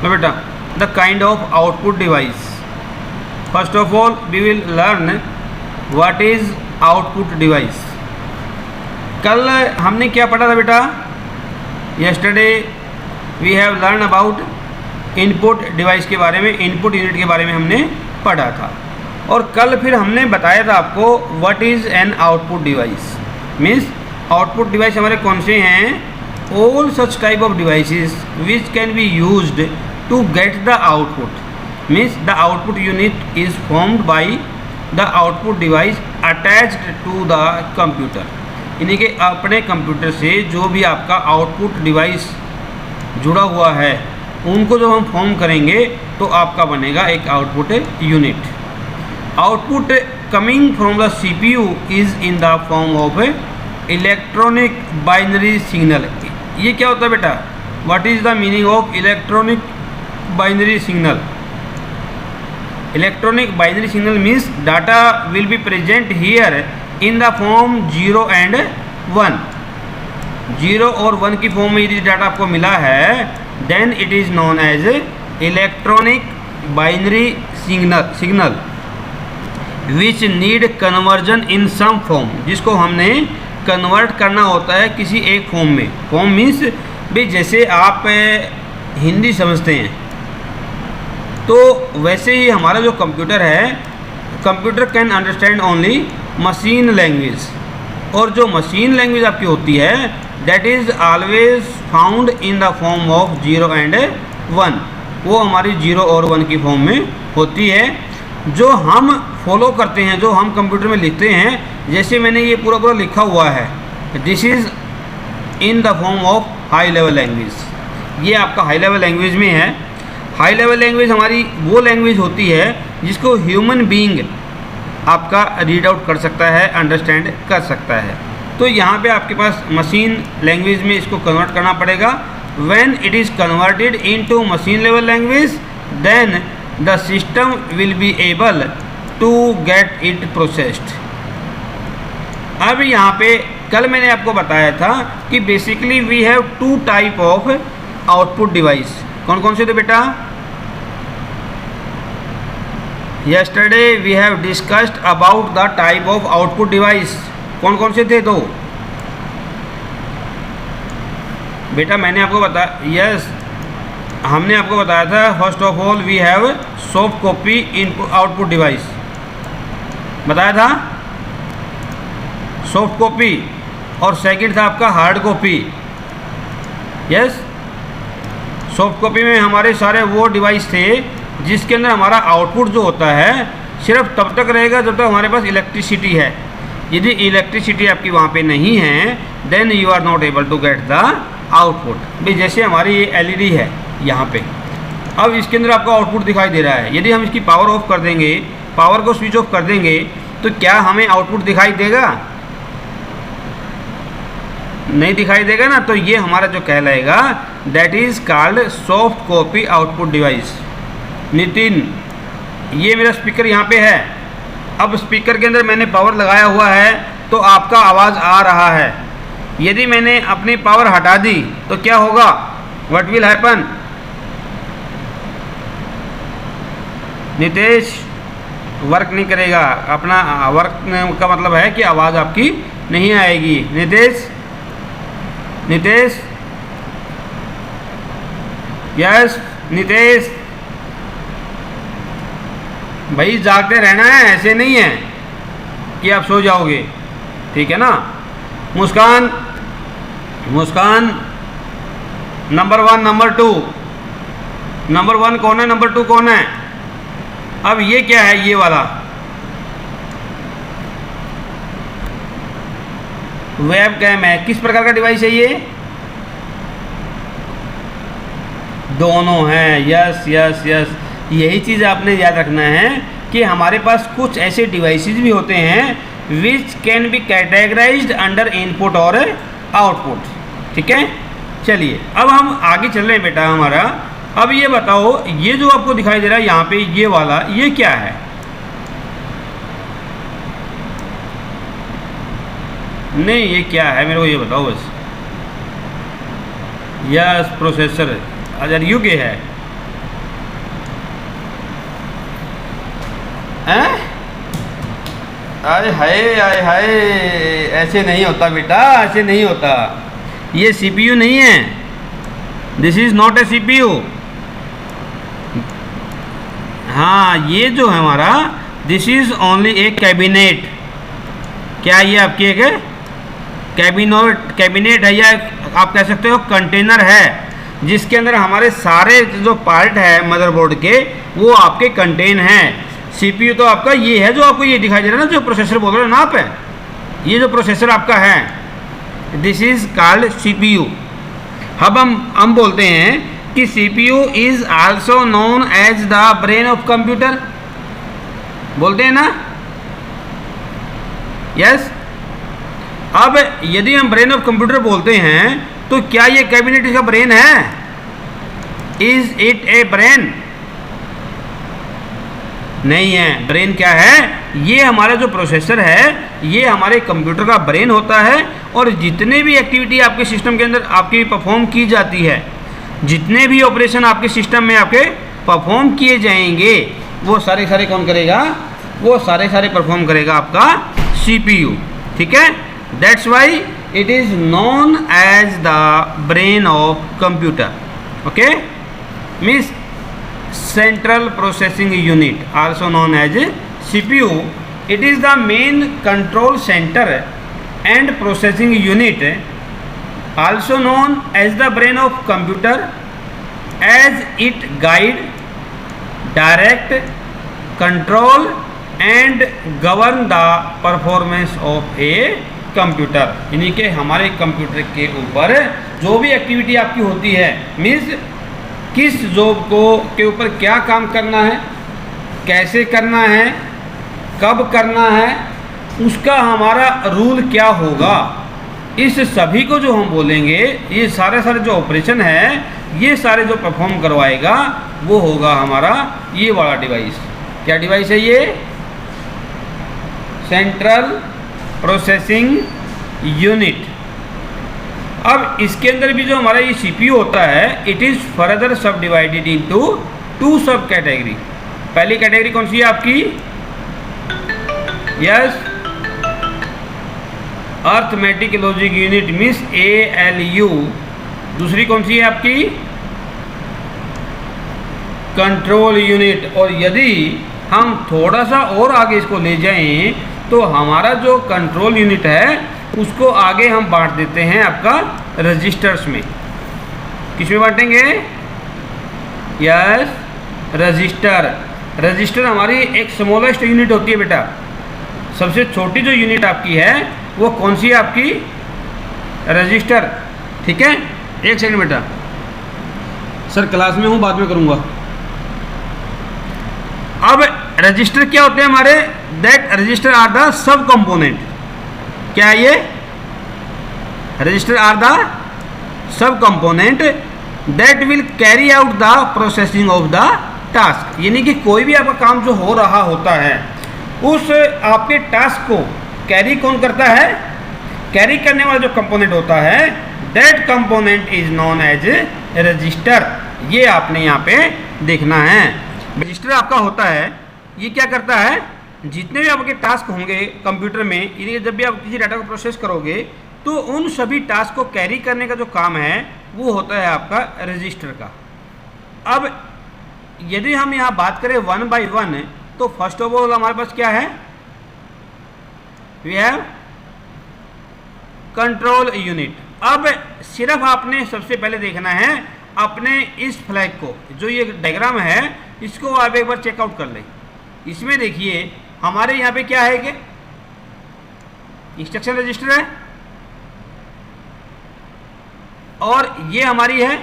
तो बेटा the kind of output device, first of all we will learn what is output device. कल हमने क्या पढ़ा था बेटा? Yesterday we have learn about input device के बारे में, इनपुट यूनिट के बारे में हमने पढ़ा था। और कल फिर हमने बताया था आपको what is an output device. Means output device हमारे कौन से हैं? All such type of devices which can be used to get the output. Means the output unit is formed by the output device attached to the computer. यानी कि अपने computer से जो भी आपका आउटपुट डिवाइस जुड़ा हुआ है उनको जब हम फॉर्म करेंगे तो आपका बनेगा एक output unit. Output coming from the CPU is in the form of electronic binary signal. ये क्या होता है बेटा? What is the meaning of electronic binary signal? Electronic binary signal means data will be present here in the form 0 and 1। 0 और 1 की form में यदि data आपको मिला है then it is known as electronic binary signal which need conversion in some form, जिसको हमने convert करना होता है किसी एक फॉर्म में। फॉर्म मीन्स भी जैसे आप हिंदी समझते हैं तो वैसे ही हमारा जो कंप्यूटर है, computer can understand only machine language. और जो मशीन लैंग्वेज आपकी होती है that is always found in the form of 0 and 1। वो हमारी 0 और 1 की फॉर्म में होती है जो हम फॉलो करते हैं, जो हम कंप्यूटर में लिखते हैं। जैसे मैंने ये पूरा पूरा लिखा हुआ है, this is in the form of high level language. ये आपका हाई लेवल लैंग्वेज में है। हाई लेवल लैंग्वेज हमारी वो लैंग्वेज होती है जिसको ह्यूमन बीइंग आपका रीड आउट कर सकता है, अंडरस्टैंड कर सकता है। तो यहाँ पे आपके पास मशीन लैंग्वेज में इसको कन्वर्ट करना पड़ेगा। When it is converted into machine level language then the system will be able to get it processed. अब यहाँ पे कल मैंने आपको बताया था कि basically we have 2 type of output device. कौन कौन से थे बेटा? Yesterday we have discussed about the type of output device. कौन कौन से थे? तो बेटा मैंने आपको बताया, यस हमने आपको बताया था first of all we have soft copy input output device, बताया था सॉफ्ट कॉपी। और सेकंड था आपका hard copy. Yes, soft copy में हमारे सारे वो डिवाइस थे जिसके अंदर हमारा आउटपुट जो होता है सिर्फ तब तक रहेगा जब तक हमारे पास इलेक्ट्रिसिटी है। यदि इलेक्ट्रिसिटी आपकी वहाँ पे नहीं है then you are not able to get the output. भाई जैसे हमारी ये LED है यहाँ पे, अब इसके अंदर आपको आउटपुट दिखाई दे रहा है। यदि हम इसकी पावर ऑफ कर देंगे, पावर को स्विच ऑफ कर देंगे तो क्या हमें आउटपुट दिखाई देगा? नहीं दिखाई देगा ना। तो ये हमारा जो कहलाएगा that is called soft copy output device. Nitin, ये मेरा स्पीकर यहाँ पे है। अब स्पीकर के अंदर मैंने पावर लगाया हुआ है तो आपका आवाज़ आ रहा है। यदि मैंने अपनी पावर हटा दी तो क्या होगा? What will happen? Nitesh, work नहीं करेगा। अपना वर्क का मतलब है कि आवाज़ आपकी नहीं आएगी। नितेश, नितेश, यस नितेश, भाई जागते रहना है, ऐसे नहीं है कि आप सो जाओगे, ठीक है ना। मुस्कान, मुस्कान, नंबर 1 नंबर 2, नंबर 1 कौन है, नंबर 2 कौन है? अब ये क्या है? ये वाला वेब कैम है। किस प्रकार का डिवाइस है ये? दोनों हैं। यस यस यस, यही चीज़ आपने याद रखना है कि हमारे पास कुछ ऐसे डिवाइसेस भी होते हैं विच can B categorised under input और आउटपुट। ठीक है, चलिए अब हम आगे चल रहे हैं बेटा हमारा। अब ये बताओ, ये जो आपको दिखाई दे रहा है यहाँ पे ये वाला, ये क्या है? नहीं, ये क्या है मेरे को ये बताओ बस। Yes, processor. अगर यू के है हैं? अरे हाय हाय, ऐसे नहीं होता बेटा, ऐसे नहीं होता। ये सीपीयू नहीं है, this is not a CPU. हाँ, ये जो है हमारा, this is only A cabinet. क्या ये आपकी एक कैबिनेट है, या आप कह सकते हो कंटेनर है, जिसके अंदर हमारे सारे जो पार्ट है मदरबोर्ड के वो आपके कंटेन हैं। सीपीयू तो आपका ये है जो आपको ये दिखाई दे रहा है ना, जो प्रोसेसर बोल रहे हो ना आप, ये जो प्रोसेसर आपका है, दिस इज कॉल्ड सीपीयू। अब हम बोलते हैं कि CPU is also known as the brain of computer, बोलते हैं ना, यस। अब यदि हम ब्रेन ऑफ कंप्यूटर बोलते हैं तो क्या ये कैबिनेट इसका ब्रेन है? Is it A brain? नहीं है। ब्रेन क्या है? ये हमारा जो प्रोसेसर है ये हमारे कंप्यूटर का ब्रेन होता है, और जितने भी एक्टिविटी आपके सिस्टम के अंदर आपकी परफॉर्म की जाती है, जितने भी ऑपरेशन आपके सिस्टम में आपके परफॉर्म किए जाएंगे, वो सारे सारे कौन करेगा? वो सारे सारे परफॉर्म करेगा आपका सीपीयू। ठीक है, that's why it is known as the brain of computer. Okay, means central processing unit, also known as CPU. It is the main control centre and processing unit, also known as the brain of computer, as it guide, direct, control and govern the performance of a computer। यानी कि हमारे computer के ऊपर जो भी activity आपकी होती है, मीन्स किस जॉब को के ऊपर क्या काम करना है, कैसे करना है, कब करना है, उसका हमारा रूल क्या होगा, इस सभी को जो हम बोलेंगे, ये सारे सारे जो ऑपरेशन है, ये सारे जो परफॉर्म करवाएगा वो होगा हमारा ये वाला डिवाइस। क्या डिवाइस है ये? Central processing unit. अब इसके अंदर भी जो हमारा ये सीपीयू होता है, इट इज़ फर्दर सब डिवाइडेड इनटू 2 सब कैटेगरी। पहली कैटेगरी कौन सी है आपकी? Yes, arithmetic logic unit, means ALU। दूसरी कौन सी है आपकी? Control unit. और यदि हम थोड़ा सा और आगे इसको ले जाएं तो हमारा जो कंट्रोल यूनिट है उसको आगे हम बांट देते हैं आपका रजिस्टर्स में। किस में बांटेंगे? Yes, register. रजिस्टर हमारी एक स्मॉलेस्ट यूनिट होती है बेटा। सबसे छोटी जो यूनिट आपकी है वो कौन सी है आपकी? रजिस्टर। ठीक है, एक सेकंड बेटा, सर क्लास में हूँ, बाद में करूँगा। अब रजिस्टर क्या होते हैं हमारे? That register are the sub component. क्या है ये? Register are the sub component that will carry out the processing of the task. यानी कि कोई भी आपका काम जो हो रहा होता है, उस आपके टास्क को कैरी कौन करता है? कैरी करने वाला जो कंपोनेंट होता है, that component is known as register. ये आपने यहाँ पे देखना है। रजिस्टर आपका होता है, ये क्या करता है? जितने भी आपके टास्क होंगे कंप्यूटर में, यानी जब भी आप किसी डाटा को प्रोसेस करोगे तो उन सभी टास्क को कैरी करने का जो काम है वो होता है आपका रजिस्टर का। अब यदि हम यहाँ बात करें 1 बाई 1, तो फर्स्ट ऑफ ऑल हमारे पास क्या है? We have control unit. अब सिर्फ आपने सबसे पहले देखना है अपने इस फ्लैग को, जो ये डायग्राम है इसको आप एक बार चेकआउट कर लें। इसमें देखिए हमारे यहाँ पे क्या है कि इंस्ट्रक्शन रजिस्टर है, और ये हमारी है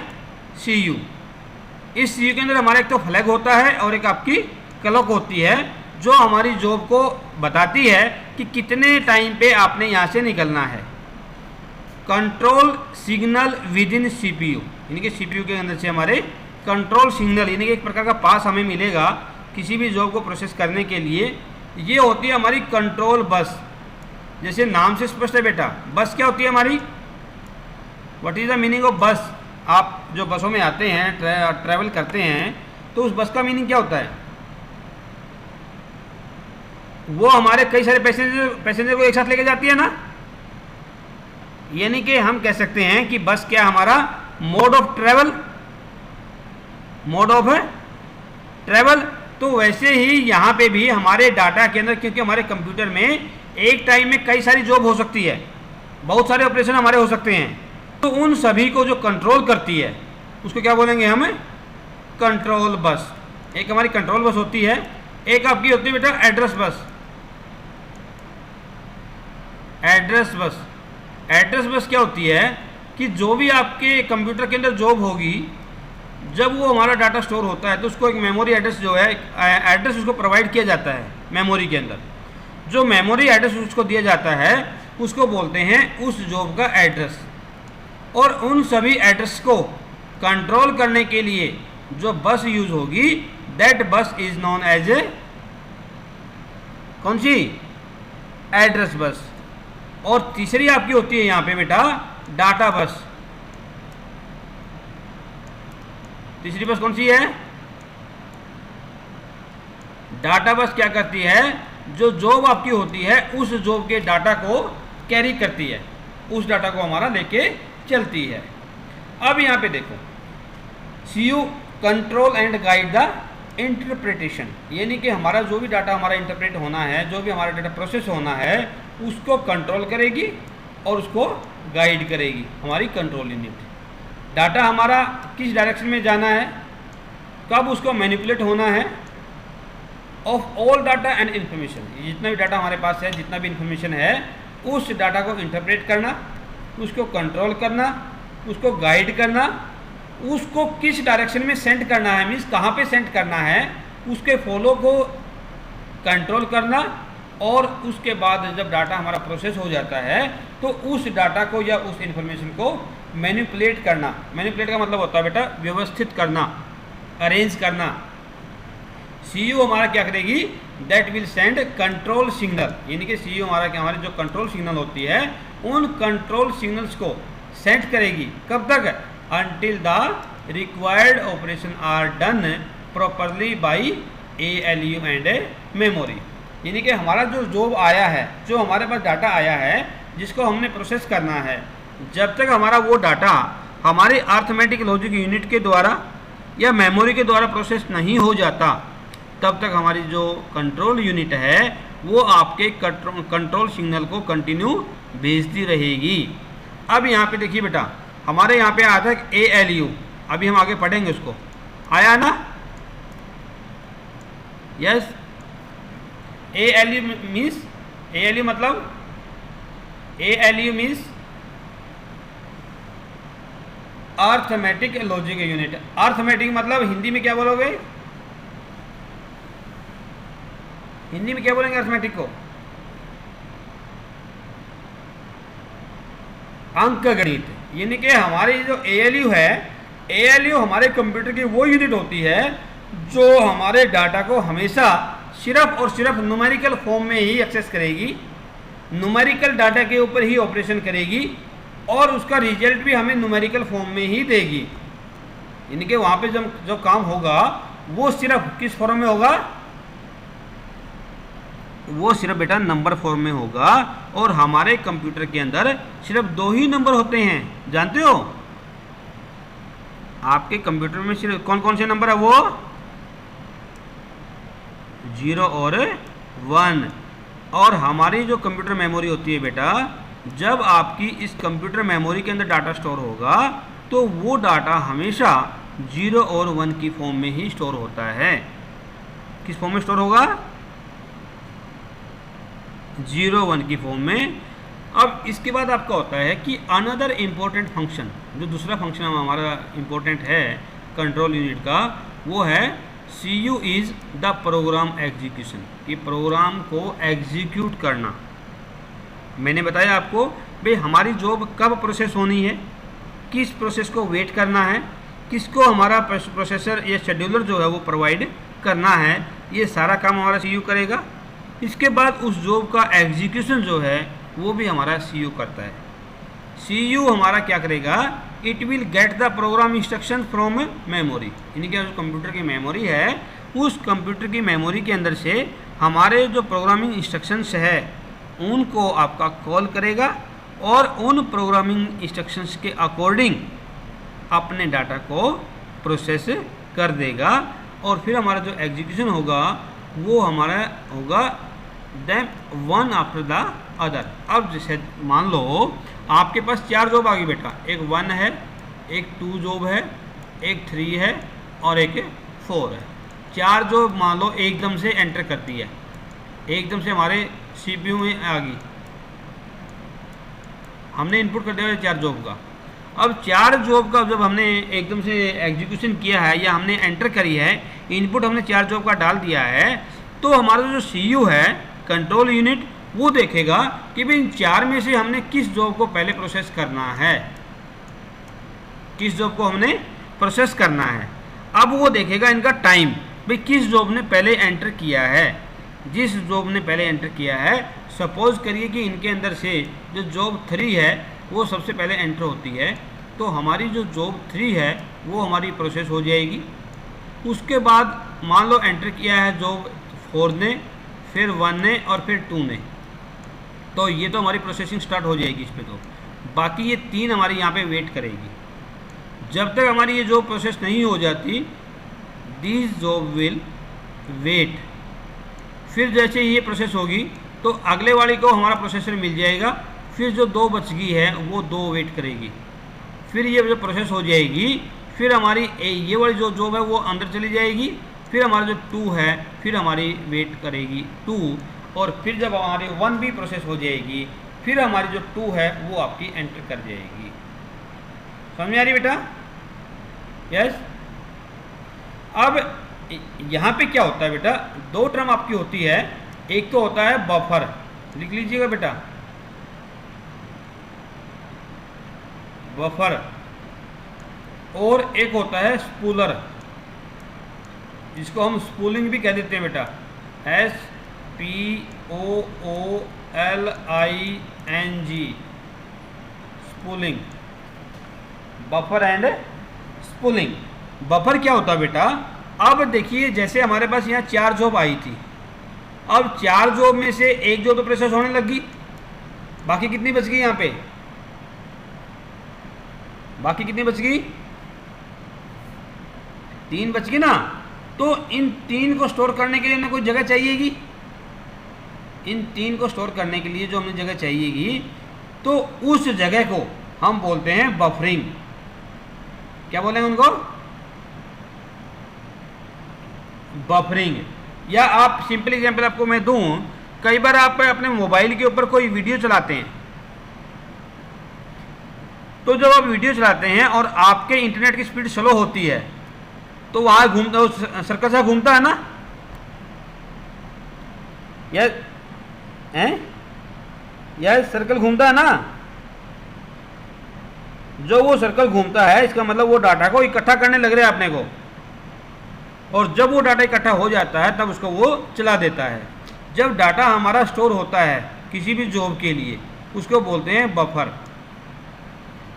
CU। इस CU के अंदर हमारा एक तो फ्लैग होता है और एक आपकी क्लॉक होती है, जो हमारी जॉब को बताती है कि कितने टाइम पे आपने यहाँ से निकलना है। Control signal with in CPU, यानी कि CPU के अंदर से हमारे कंट्रोल सिग्नल, यानी कि एक प्रकार का पास हमें मिलेगा किसी भी जॉब को प्रोसेस करने के लिए। ये होती है हमारी कंट्रोल बस। जैसे नाम से स्पष्ट है बेटा, बस क्या होती है हमारी? What is the meaning of बस? आप जो बसों में आते हैं, ट्रैवल करते हैं, तो उस बस का मीनिंग क्या होता है? वो हमारे कई सारे पैसेंजर को एक साथ लेके जाती है ना। यानी कि हम कह सकते हैं कि बस क्या हमारा मोड ऑफ ट्रेवल। तो वैसे ही यहाँ पे भी हमारे डाटा के अंदर, क्योंकि हमारे कंप्यूटर में एक टाइम में कई सारी जॉब हो सकती है, बहुत सारे ऑपरेशन हमारे हो सकते हैं, तो उन सभी को जो कंट्रोल करती है उसको क्या बोलेंगे हम? Control bus. एक हमारी कंट्रोल बस होती है, एक आपकी होती है बेटा एड्रेस बस। एड्रेस बस क्या होती है कि जो भी आपके कंप्यूटर के अंदर जॉब होगी, जब वो हमारा डाटा स्टोर होता है तो उसको एक मेमोरी एड्रेस जो है, एड्रेस उसको प्रोवाइड किया जाता है मेमोरी के अंदर। जो मेमोरी एड्रेस उसको दिया जाता है उसको बोलते हैं उस जॉब का एड्रेस। और उन सभी एड्रेस को कंट्रोल करने के लिए जो बस यूज होगी, दैट बस इज नोन एज ए कौन सी? Address bus. और तीसरी आपकी होती है यहाँ पे बेटा डाटा बस। तीसरी बस कौन सी है? डाटा बस क्या करती है? जो जॉब आपकी होती है उस जॉब के डाटा को कैरी करती है, उस डाटा को हमारा लेके चलती है। अब यहाँ पे देखो, CU control and guide the interpretation, यानी कि हमारा जो भी डाटा हमारा इंटरप्रेट होना है, जो भी हमारा डाटा प्रोसेस होना है, उसको कंट्रोल करेगी और उसको गाइड करेगी हमारी कंट्रोल यूनिट। डाटा हमारा किस डायरेक्शन में जाना है, कब उसको मैनिपुलेट होना है, of all data and information, जितना भी डाटा हमारे पास है, जितना भी इन्फॉर्मेशन है, उस डाटा को इंटरप्रेट करना, उसको कंट्रोल करना, उसको गाइड करना, उसको किस डायरेक्शन में सेंड करना है, मीन्स कहाँ पे सेंड करना है, उसके फॉलो को कंट्रोल करना। और उसके बाद जब डाटा हमारा प्रोसेस हो जाता है तो उस डाटा को या उस इंफॉर्मेशन को मैनिपुलेट करना। मैनिपुलेट का मतलब होता है बेटा व्यवस्थित करना, अरेंज करना। सीयू हमारा क्या करेगी? That will send control signal, यानी कि सीयू हमारा क्या, हमारी जो कंट्रोल सिग्नल होती है उन कंट्रोल सिग्नल्स को सेंड करेगी। कब तक? until the required operation are done properly by ALU and memory। यानी कि हमारा जो जॉब आया है, जो हमारे पास डाटा आया है जिसको हमने प्रोसेस करना है, जब तक हमारा वो डाटा हमारे अर्थमेटिक लॉजिक यूनिट के द्वारा या मेमोरी के द्वारा प्रोसेस नहीं हो जाता, तब तक हमारी जो कंट्रोल यूनिट है वो आपके कंट्रोल सिग्नल को कंटिन्यू भेजती रहेगी। अब यहाँ पे देखिए बेटा, हमारे यहाँ पे आया था ALU, अभी हम आगे पढ़ेंगे उसको, आया ना? यस। ALU मीन्स, ALU मतलब, ALU means arithmetic logic unit. Arithmetic मतलब हिंदी में क्या बोलोगे? हिंदी में क्या बोलेंगे अर्थमेटिक को? अंक गणित। यानी कि हमारी जो ALU है, ALU हमारे कंप्यूटर की वो यूनिट होती है जो हमारे डाटा को हमेशा सिर्फ और सिर्फ न्यूमेरिकल फॉर्म में ही एक्सेस करेगी, न्यूमेरिकल डाटा के ऊपर ही ऑपरेशन करेगी और उसका रिजल्ट भी हमें न्यूमेरिकल फॉर्म में ही देगी। यानी कि वहाँ पे जो काम होगा वो सिर्फ किस फॉर्म में होगा? वो सिर्फ बेटा नंबर फॉर्म में होगा। और हमारे कंप्यूटर के अंदर सिर्फ 2 ही नंबर होते हैं, जानते हो? आपके कंप्यूटर में सिर्फ कौन कौन से नंबर है? वो 0 और 1। और हमारी जो कंप्यूटर मेमोरी होती है बेटा, जब आपकी इस कंप्यूटर मेमोरी के अंदर डाटा स्टोर होगा तो वो डाटा हमेशा 0 और 1 की फॉर्म में ही स्टोर होता है। किस फॉर्म में स्टोर होगा? 0 1 की फॉर्म में। अब इसके बाद आपका होता है कि अनदर इम्पोर्टेंट फंक्शन, जो दूसरा फंक्शन हमारा इम्पोर्टेंट है कंट्रोल यूनिट का, वो है CU is the program execution, कि प्रोग्राम को एग्जीक्यूट करना। मैंने बताया आपको भाई हमारी जॉब कब प्रोसेस होनी है, किस प्रोसेस को वेट करना है, किसको हमारा प्रोसेसर या शेड्यूलर जो है वो प्रोवाइड करना है, ये सारा काम हमारा CU करेगा। इसके बाद उस जॉब का एग्जीक्यूशन जो है वो भी हमारा CU करता है। CU हमारा क्या करेगा? It will get the programme instruction from memory, यानी कि जो कंप्यूटर की मेमोरी है उस कंप्यूटर की मेमोरी के अंदर से हमारे जो प्रोग्रामिंग इंस्ट्रक्शंस है उनको आपका कॉल करेगा और उन प्रोग्रामिंग इंस्ट्रक्शंस के अकॉर्डिंग अपने डाटा को प्रोसेस कर देगा और फिर हमारा जो एग्जीक्यूशन होगा वो हमारा होगा then one after the other. अब जैसे मान लो आपके पास 4 जॉब आ गई बेटा, एक 1 है, एक 2 जॉब है, एक 3 है और एक 4 है। 4 जॉब मान लो एकदम से एंटर करती है, एकदम से हमारे CPU में आ गई, हमने इनपुट कर दिया 4 जॉब का। अब 4 जॉब का जब हमने एकदम से एग्जीक्यूशन किया है या हमने एंटर करी है, इनपुट हमने 4 जॉब का डाल दिया है, तो हमारा जो CPU है कंट्रोल यूनिट वो देखेगा कि भाई इन 4 में से हमने किस जॉब को पहले प्रोसेस करना है, किस जॉब को हमने प्रोसेस करना है। अब वो देखेगा इनका टाइम, भाई किस जॉब ने पहले एंटर किया है। जिस जॉब ने पहले एंटर किया है, सपोज करिए कि इनके अंदर से जो जॉब 3 है वो सबसे पहले एंटर होती है, तो हमारी जो जॉब 3 है वो हमारी प्रोसेस हो जाएगी। उसके बाद मान लो एंटर किया है जॉब 4 ने, फिर 1 ने और फिर 2 ने, तो ये तो हमारी प्रोसेसिंग स्टार्ट हो जाएगी इस पर। तो बाकी ये 3 हमारी यहाँ पे वेट करेगी। जब तक हमारी ये जॉब प्रोसेस नहीं हो जाती, दिस जॉब विल वेट। फिर जैसे ये प्रोसेस होगी तो अगले वाली को हमारा प्रोसेसर मिल जाएगा, फिर जो 2 बच गई है वो 2 वेट करेगी, फिर ये जो प्रोसेस हो जाएगी, फिर हमारी ये वाली जो जॉब है वो अंदर चली जाएगी, फिर हमारा जो 2 है फिर हमारी वेट करेगी 2, और फिर जब हमारी 1 भी प्रोसेस हो जाएगी, फिर हमारी जो 2 है वो आपकी एंटर कर जाएगी। समझ में आ रही बेटा? यस। अब यहाँ पे क्या होता है बेटा, 2 टर्म आपकी होती है, एक तो होता है बफर, लिख लीजिएगा बेटा, बफर, और एक होता है स्पूलर, जिसको हम स्पूलिंग भी कह देते हैं बेटा, SPOOLING, spooling, buffer and spooling. Buffer क्या होता है बेटा, अब देखिए जैसे हमारे पास यहाँ 4 जॉब आई थी, अब 4 जॉब में से एक जॉब तो प्रोसेस होने लगी, बाकी कितनी बच गई यहाँ पे, बाकी कितनी बच गई, 3 बच गई ना। तो इन 3 को स्टोर करने के लिए हमें कोई जगह चाहिएगी, इन 3 को स्टोर करने के लिए जो हमें जगह चाहिएगी, तो उस जगह को हम बोलते हैं बफरिंग। क्या बोलेंगे उनको, बफरिंग। या आप सिंपल एग्जांपल आपको मैं दूं, कई बार आप अपने मोबाइल के ऊपर कोई वीडियो चलाते हैं, तो जब आप वीडियो चलाते हैं और आपके इंटरनेट की स्पीड स्लो होती है, तो वहां घूमता सर्कल सा घूमता है ना, यह सर्कल घूमता है ना, जो वो सर्कल घूमता है इसका मतलब वो डाटा को इकट्ठा करने लग रहे हैं अपने को, और जब वो डाटा इकट्ठा हो जाता है तब उसको वो चला देता है। जब डाटा हमारा स्टोर होता है किसी भी जॉब के लिए, उसको बोलते हैं बफर।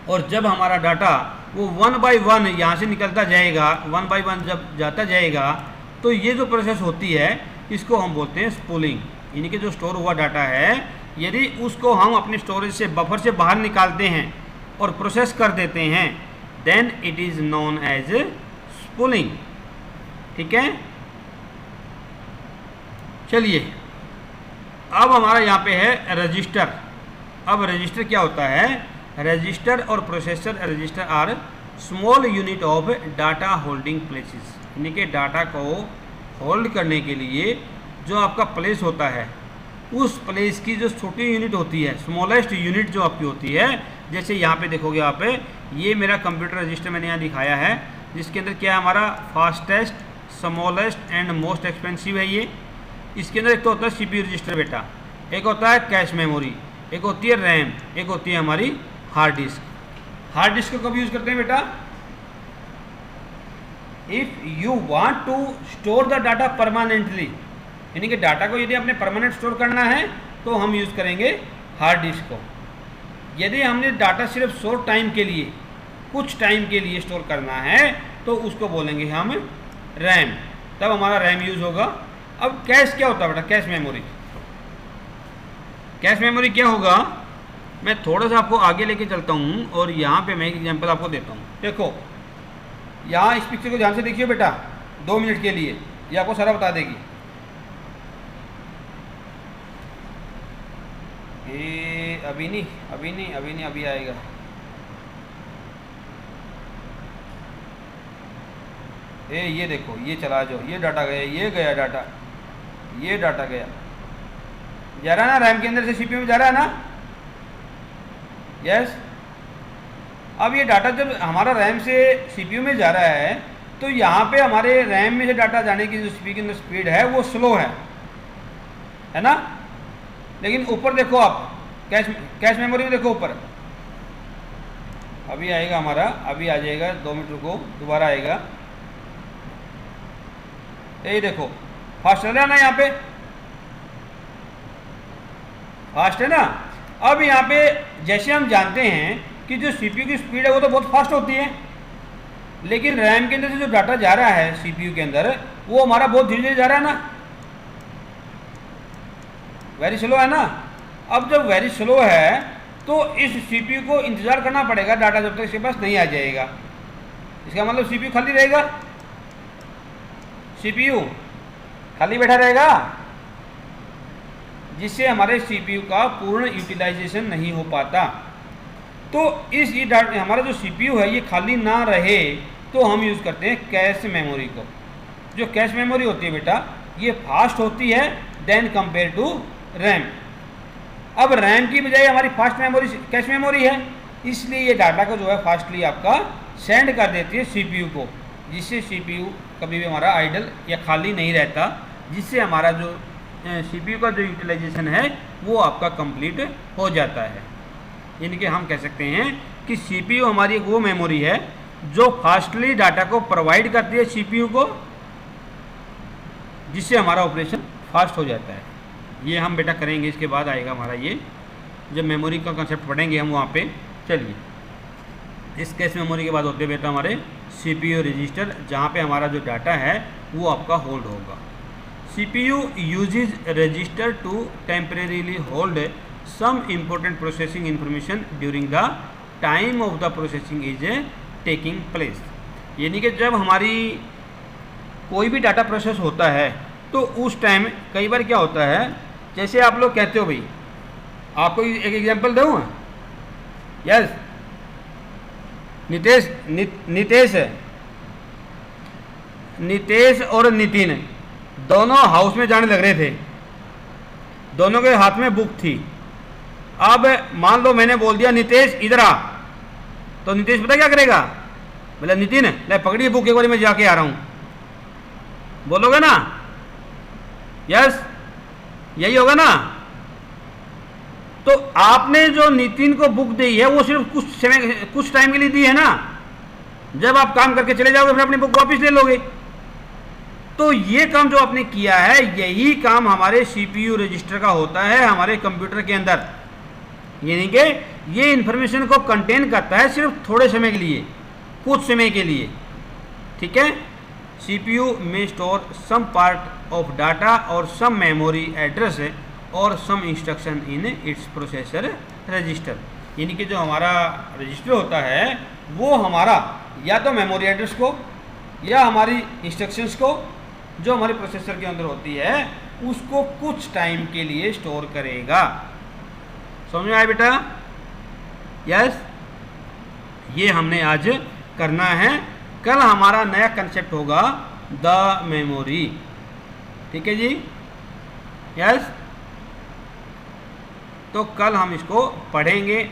और जब हमारा डाटा वो 1 बाय 1 यहाँ से निकलता जाएगा, 1 बाय 1 जब जाता जाएगा, तो ये जो प्रोसेस होती है इसको हम बोलते हैं स्पूलिंग। यानी कि जो स्टोर हुआ डाटा है, यदि उसको हम अपने स्टोरेज से, बफर से बाहर निकालते हैं और प्रोसेस कर देते हैं, then it is known as spooling. ठीक है, चलिए अब हमारा यहाँ पे है रजिस्टर। अब रजिस्टर क्या होता है, रजिस्टर और processor register are small unit of data holding places. यानी कि डाटा को होल्ड करने के लिए जो आपका प्लेस होता है, उस प्लेस की जो छोटी यूनिट होती है, स्मॉलेस्ट यूनिट जो आपकी होती है, जैसे यहाँ पे देखोगे आप, ये मेरा कंप्यूटर रजिस्टर मैंने यहाँ दिखाया है, जिसके अंदर क्या है हमारा fastest, smallest and most expensive है ये। इसके अंदर एक तो होता है CPU रजिस्टर बेटा, एक होता है कैश मेमोरी, एक होती है रैम, एक होती है हमारी हार्ड डिस्क। हार्ड डिस्क को कब यूज करते हैं बेटा, if you want to store the data permanently, यानी कि डाटा को यदि आपने परमानेंट स्टोर करना है तो हम यूज करेंगे हार्ड डिस्क को। यदि हमने डाटा सिर्फ शॉर्ट टाइम के लिए, कुछ टाइम के लिए स्टोर करना है, तो उसको बोलेंगे हम रैम। तब हमारा रैम यूज़ होगा। अब कैश क्या होता है बेटा, कैश मेमोरी। कैश मेमोरी क्या होगा, मैं थोड़ा सा आपको आगे लेके चलता हूँ और यहाँ पे मैं एक एग्जांपल आपको देता हूँ। देखो यहाँ इस पिक्चर को ध्यान से देखिए बेटा 2 मिनट के लिए, ये आपको सारा बता देगी। ये अभी नहीं, अभी आएगा। ये देखो, ये चला जाओ, ये डाटा गया, ये गया डाटा, ये डाटा गया, जा रहा है ना रैम के अंदर से सीपीयू में जा रहा है ना। यस। अब ये डाटा जब हमारा रैम से सीपीयू में जा रहा है तो यहाँ पे हमारे रैम में से डाटा जाने की जो सीपीयू की अंदर स्पीड है वो स्लो है ना। लेकिन ऊपर देखो आप, कैश मेमोरी में देखो ऊपर, अभी आएगा हमारा, अभी आ जाएगा, 2 मिनट रुको, दोबारा आएगा। ये देखो फास्ट चल रहा है ना, यहाँ पे फास्ट है ना। अब यहाँ पे जैसे हम जानते हैं कि जो सीपीयू की स्पीड है वो तो बहुत फास्ट होती है, लेकिन रैम के अंदर से जो डाटा जा रहा है सीपीयू के अंदर वो हमारा बहुत धीरे धीरे जा रहा है ना, वेरी स्लो है ना। अब जब वेरी स्लो है तो इस सीपीयू को इंतजार करना पड़ेगा डाटा जब तक इसके पास नहीं आ जाएगा। इसका मतलब सीपीयू खाली रहेगा, सीपीयू खाली बैठा रहेगा, जिससे हमारे सीपीयू का पूर्ण यूटिलाइजेशन नहीं हो पाता। तो इस हमारा जो सीपीयू है ये खाली ना रहे तो हम यूज़ करते हैं कैश मेमोरी को। जो कैश मेमोरी होती है बेटा ये फास्ट होती है देन कंपेयर टू रैम। अब रैम की बजाय हमारी फास्ट मेमोरी कैश मेमोरी है, इसलिए ये डाटा को जो है फास्टली आपका सेंड कर देती है सीपीयू को, जिससे सीपीयू कभी भी हमारा आइडल या खाली नहीं रहता, जिससे हमारा जो सीपीयू का जो यूटिलाइजेशन है वो आपका कंप्लीट हो जाता है। यानी कि हम कह सकते हैं कि सीपीयू हमारी एक वो मेमोरी है जो फास्टली डाटा को प्रोवाइड करती है सीपीयू को, जिससे हमारा ऑपरेशन फास्ट हो जाता है। ये हम बेटा करेंगे, इसके बाद आएगा हमारा ये जब मेमोरी का कंसेप्ट पढ़ेंगे हम वहाँ पे। चलिए, इस कैश मेमोरी के बाद होते हैं बेटा हमारे सीपीयू रजिस्टर, जहाँ पे हमारा जो डाटा है वो आपका होल्ड होगा। CPU uses register to temporarily hold some important processing information during the time of the processing is taking place। यानी कि जब हमारी कोई भी डाटा प्रोसेस होता है तो उस टाइम कई बार क्या होता है, जैसे आप लोग कहते हो भाई, आपको एक एग्जांपल दूँ। यस, नितेश और नितिन दोनों हाउस में जाने लग रहे थे, दोनों के हाथ में बुक थी। अब मान लो मैंने बोल दिया नितेश इधर आ, तो नितेश पता क्या करेगा, बोला नितिन ले पकड़िए बुक, एक बार मैं जाके आ रहा हूँ, बोलोगे ना। यस, यही होगा ना। तो आपने जो नितिन को बुक दी है वो सिर्फ कुछ टाइम के लिए दी है ना, जब आप काम करके चले जाओगे फिर अपनी बुक वापस ले लोगे। तो ये काम जो आपने किया है यही काम हमारे सीपीयू रजिस्टर का होता है हमारे कंप्यूटर के अंदर। यानी कि ये इंफॉर्मेशन को कंटेन करता है सिर्फ थोड़े समय के लिए, कुछ समय के लिए। ठीक है, सीपीयू में store some part of data और सम मेमोरी एड्रेस और some instruction in its processor register. यानी कि जो हमारा रजिस्टर होता है वो हमारा या तो मेमोरी एड्रेस को या हमारी इंस्ट्रक्शंस को जो हमारे प्रोसेसर के अंदर होती है उसको कुछ टाइम के लिए स्टोर करेगा। समझ में आया बेटा? यस, ये हमने आज करना है। कल हमारा नया कंसेप्ट होगा द मेमोरी। ठीक है जी? यस, तो कल हम इसको पढ़ेंगे।